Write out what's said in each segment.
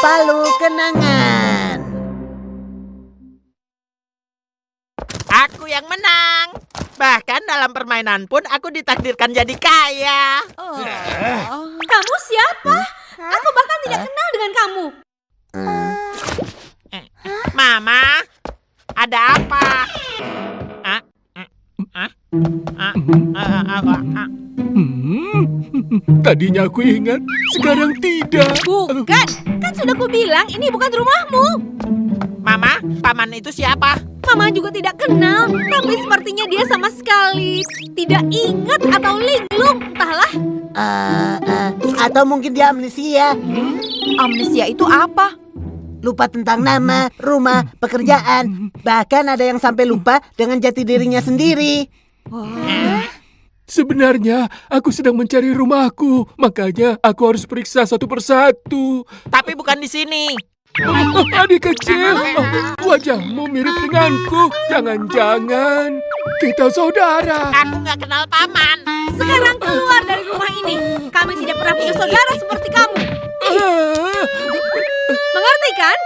Palu kenangan. Aku yang menang. Bahkan dalam permainan pun aku ditakdirkan jadi kaya. Kamu siapa? Aku bahkan tidak kenal dengan kamu. Mama, ada apa? Tadinya aku ingat, sekarang tidak. Bukan, kan sudah kubilang ini bukan rumahmu. Mama, paman itu siapa? Mama juga tidak kenal, tapi sepertinya dia sama sekali tidak ingat atau linglung, entahlah. Atau mungkin dia amnesia. Amnesia itu apa? Lupa tentang nama, rumah, pekerjaan. Bahkan ada yang sampai lupa dengan jati dirinya sendiri. Sebenarnya aku sedang mencari rumahku, makanya aku harus periksa satu persatu. Tapi bukan di sini. Adik kecil, wajahmu mirip denganku. Jangan-jangan kita saudara. Aku nggak kenal paman. Sekarang keluar dari rumah ini. Kami tidak pernah punya saudara seperti kamu. Mengerti kan?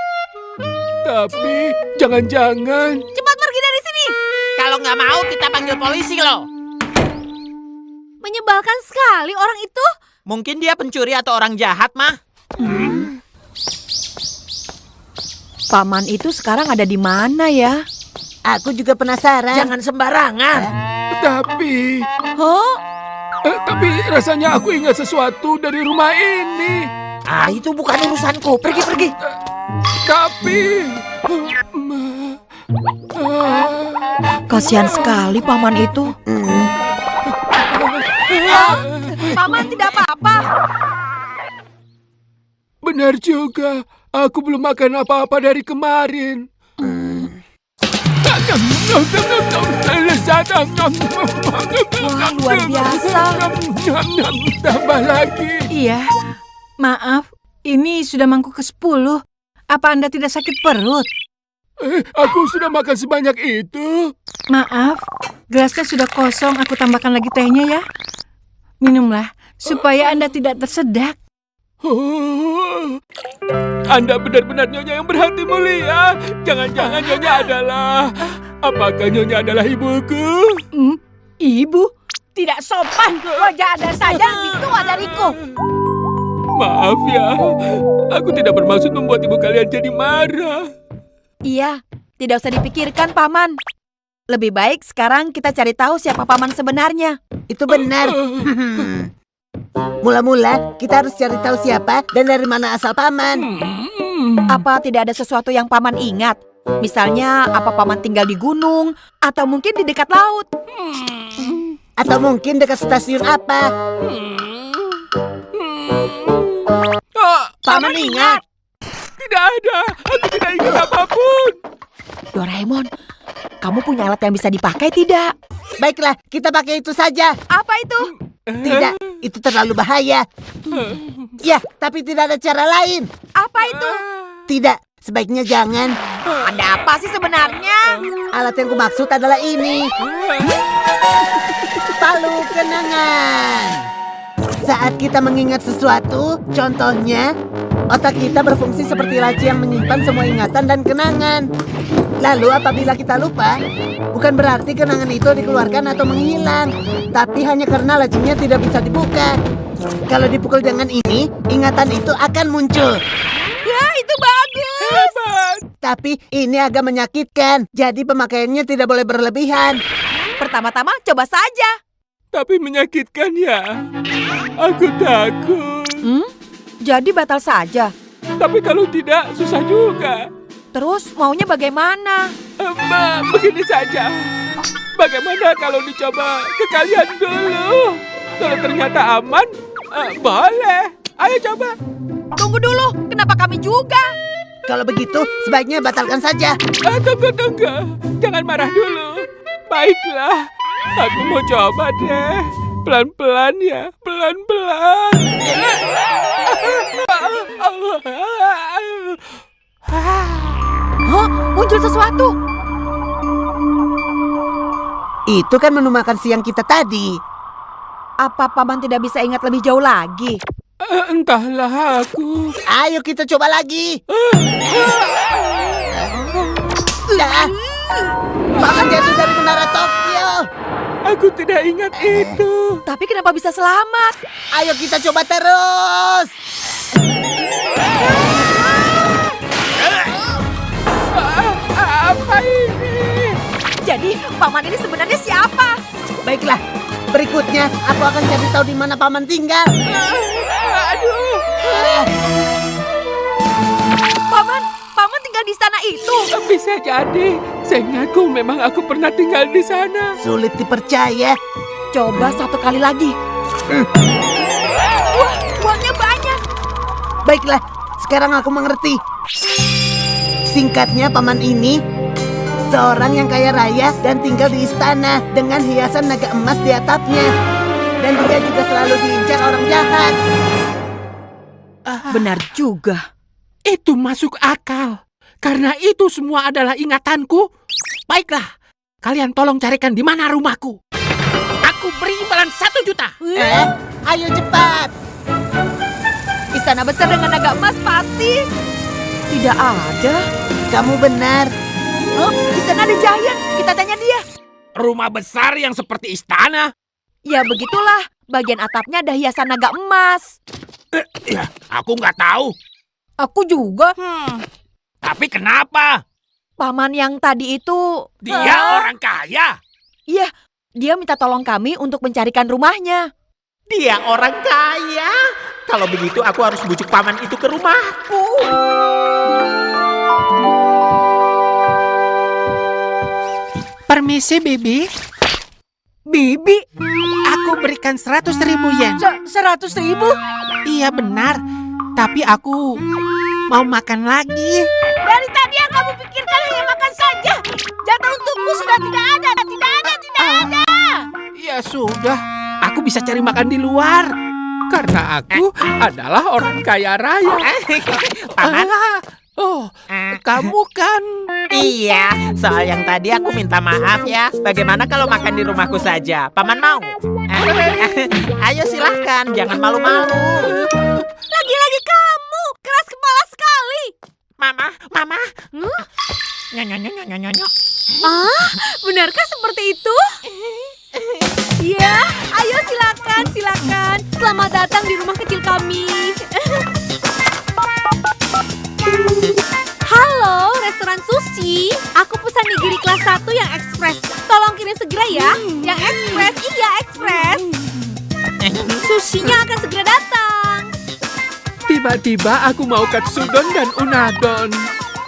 Tapi jangan-jangan Cepat pergi dari sini. Kalau nggak mau kita panggil polisi loh. Menyebalkan sekali orang itu. Mungkin dia pencuri atau orang jahat, mah. Paman itu sekarang ada di mana ya? Aku juga penasaran. Jangan sembarangan. tapi Oh, tapi rasanya aku ingat sesuatu dari rumah ini. Itu bukan urusanku. Pergi. Tapi kasihan sekali paman itu. Paman tidak apa-apa. benar juga, aku belum makan apa-apa dari kemarin. Wah, luar biasa. Tambah lagi. Iya, maaf, ini sudah mangkuk ke-10. Apa Anda tidak sakit perut? Aku sudah makan sebanyak itu. Maaf, gelasnya sudah kosong, aku tambahkan lagi tehnya ya. Minumlah, supaya Anda tidak tersedak. Oh, Anda benar-benar Nyonya yang berhati mulia. Jangan-jangan Nyonya adalah... Apakah Nyonya adalah ibuku? Ibu, tidak sopan. Wajah Anda saja lebih tua dariku. Maaf ya, aku tidak bermaksud membuat ibu kalian jadi marah. Iya, tidak usah dipikirkan, Paman. Lebih baik sekarang kita cari tahu siapa Paman sebenarnya. Itu benar. Mula-mula kita harus cari tahu siapa dan dari mana asal paman. Apa tidak ada sesuatu yang Paman ingat? Misalnya, apa Paman tinggal di gunung? Atau mungkin di dekat laut? Atau mungkin dekat stasiun apa? Paman ingat. Tidak ada, aku tidak ingat apapun. Doraemon, kamu punya alat yang bisa dipakai tidak? Baiklah, kita pakai itu saja. Apa itu? Tidak, itu terlalu bahaya. Ya, tapi tidak ada cara lain. Apa itu? Tidak, sebaiknya jangan. Ada apa sih sebenarnya? Alat yang kumaksud adalah ini. Palu kenangan. Saat kita mengingat sesuatu, contohnya, otak kita berfungsi seperti laci yang menyimpan semua ingatan dan kenangan. Lalu apabila kita lupa, bukan berarti kenangan itu dikeluarkan atau menghilang, tapi hanya karena lacinya tidak bisa dibuka. Kalau dipukul dengan ini, ingatan itu akan muncul. Ya, itu bagus. Tapi ini agak menyakitkan, jadi pemakaiannya tidak boleh berlebihan. Pertama-tama coba saja. Tapi menyakitkan ya. Aku takut. Jadi batal saja. Tapi kalau tidak, susah juga. Terus maunya bagaimana? Begini saja. Bagaimana kalau dicoba ke kalian dulu? Kalau ternyata aman, boleh. Ayo coba. Tunggu dulu, kenapa kami juga? Kalau begitu, sebaiknya batalkan saja. Tunggu. Jangan marah dulu. Baiklah, aku mau coba deh. Pelan-pelan ya, pelan-pelan. Hah? Muncul sesuatu. Itu kan menu makan siang kita tadi. Apa Paman tidak bisa ingat lebih jauh lagi? Entahlah aku. Ayo kita coba lagi. Lah, Paman jatuh dari menara Tokyo. Aku tidak ingat itu. Tapi kenapa bisa selamat? Ayo kita coba terus. Apa ini? Jadi paman ini sebenarnya siapa? Baiklah, berikutnya aku akan cari tahu di mana Paman tinggal. Aduh. Paman tinggal di istana itu. Bisa jadi. Seingatku memang aku pernah tinggal di sana. Sulit dipercaya. Coba satu kali lagi. Wah, uangnya banyak. Baiklah, sekarang aku mengerti. Singkatnya, Paman ini seorang yang kaya raya dan tinggal di istana dengan hiasan naga emas di atapnya. Dan dia juga selalu diincar orang jahat. Benar juga. Itu masuk akal. Karena itu semua adalah ingatanku. Baiklah, kalian tolong carikan di mana rumahku. Aku beri imbalan 1 juta. Ayo cepat. Istana besar dengan naga emas pasti. Tidak ada. Kamu benar. Oh, di sana ada giant. Kita tanya dia. Rumah besar yang seperti istana. Ya begitulah. Bagian atapnya ada hiasan naga emas. Ya, aku nggak tahu. Aku juga. Tapi kenapa? Paman yang tadi itu... Dia orang kaya. Iya, dia minta tolong kami untuk mencarikan rumahnya. Dia orang kaya. Kalau begitu aku harus bujuk paman itu ke rumahku. Permisi, Bibi. Bibi, Aku berikan 100.000 yen. 100.000? Iya benar. Tapi aku mau makan lagi. Dari tadi yang kamu pikirkan hanya makan saja. Jatah untukmu sudah tidak ada. Tidak ada. Ya sudah, aku bisa cari makan di luar. Karena aku adalah orang kaya raya. Paman, Oh, kamu kan... iya, soal yang tadi aku minta maaf ya. Bagaimana kalau makan di rumahku saja? Paman mau? Ayo silahkan, jangan malu-malu. Lagi-lagi kamu, keras kepala sekali. Mama. Nyonyo. Ah, benarkah seperti itu? Iya, ayo silakan. Selamat datang di rumah kecil kami. Halo, restoran sushi. Aku pesan nigiri kelas 1 yang ekspres. Tolong kirim segera ya. Yang ekspres, iya ekspres. Sushinya akan segera datang. Tiba-tiba aku mau katsudon dan unadon.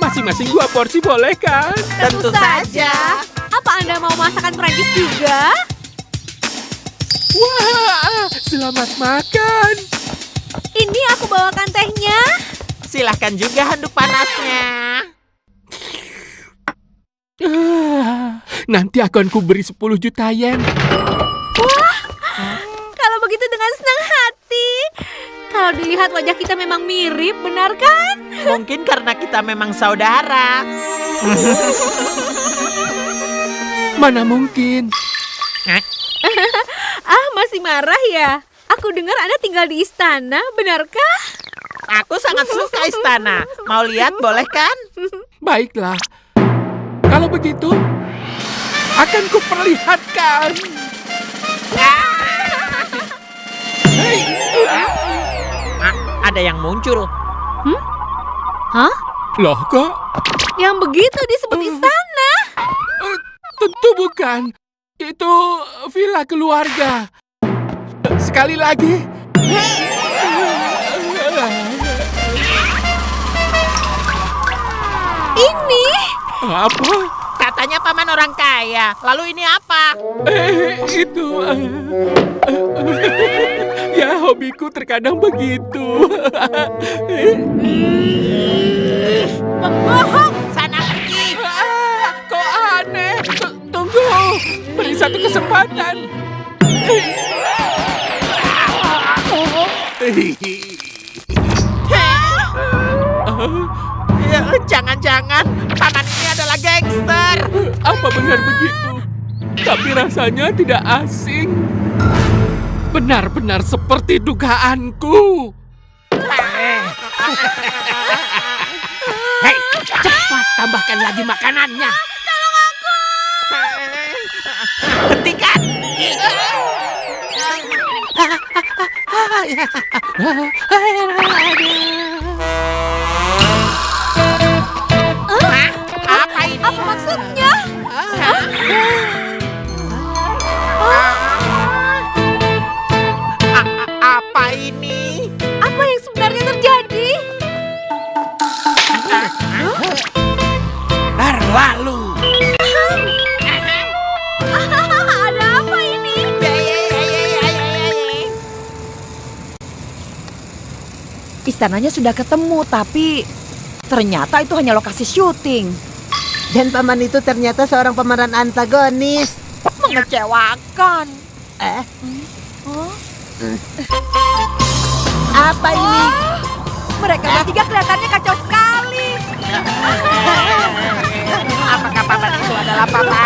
Masing-masing 2 porsi boleh kan? Tentu saja. Apa Anda mau masakan Prancis juga? Wah, selamat makan. Ini aku bawakan tehnya. Silahkan juga handuk panasnya. Nanti akan kuberi 10 juta yen. Wah, kalau begitu dengan senang hati. Kalau dilihat wajah kita memang mirip, benar kan? Mungkin karena kita memang saudara. Mana mungkin? Ah, masih marah ya? Aku dengar Anda tinggal di istana, benarkah? Aku sangat suka istana. Mau lihat boleh kan? Baiklah. Kalau begitu, akan kuperlihatkan. Ada yang muncul. Hah? Loh kok? Yang begitu disebut istana? Tentu bukan. Itu villa keluarga. Sekali lagi. Ini? Apa? Katanya paman orang kaya. Lalu ini apa? Itu. Ya, hobiku terkadang begitu. Pembohong. Sana pergi. Kok aneh? Tunggu. Beri satu kesempatan. Jangan-jangan paman ini adalah gangster. Apa benar begitu? Tapi rasanya tidak asing. Benar-benar seperti dugaanku. Hei, cepat tambahkan lagi makanannya. Hentikan! Hah? Apa ini? Apa maksudnya? Apa ini? Apa yang sebenarnya terjadi? Berlalu. Ada apa ini? Istananya sudah ketemu, tapi ternyata itu hanya lokasi syuting. Dan paman itu ternyata seorang pemeran antagonis. Mengecewakan. Apa ini? Mereka bertiga kelihatannya kacau sekali. Apakah paman itu adalah papa